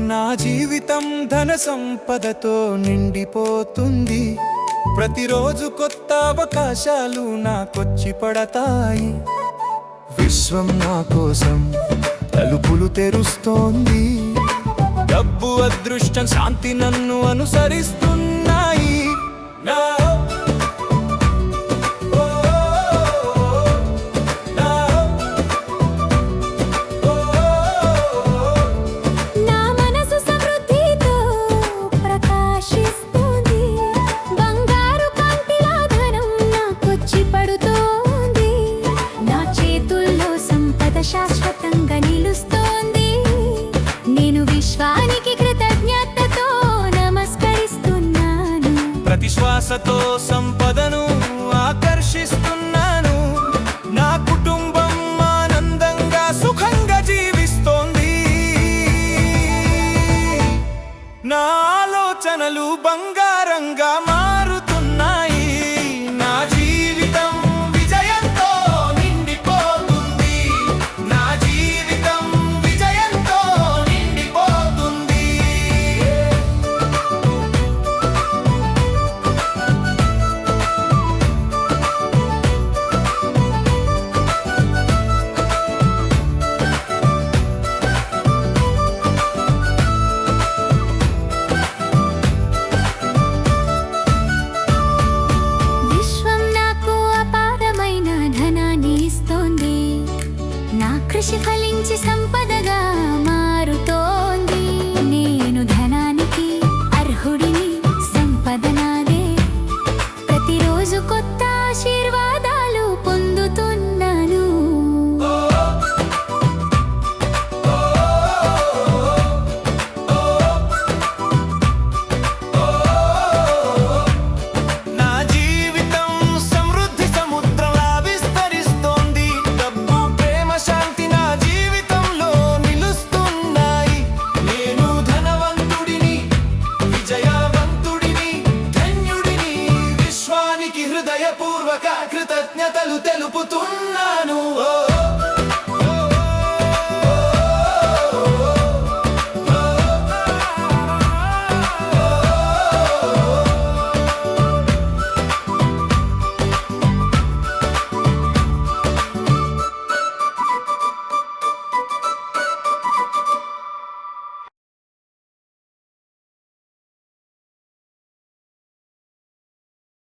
నా జీవితం ధన సంపదతో నిండిపోతుంది. ప్రతిరోజు కొత్త అవకాశాలు నాకొచ్చి పడతాయి. విశ్వం నా కోసం తలుపులు తెరుస్తోంది. డబ్బు, అదృష్టం, శాంతి నన్ను అనుసరిస్తున్నాయి. శాశ్వతంగా నిలుస్తోంది. నేను విశ్వానికి కృతజ్ఞతతో నమస్కరిస్తున్నాను. ప్రతి శ్వాసతో సంపదను ఆకర్షిస్తున్నాను. నా కుటుంబం ఆనందంగా సుఖంగా జీవిస్తోంది. నా ఆలోచనలు బంగారంగా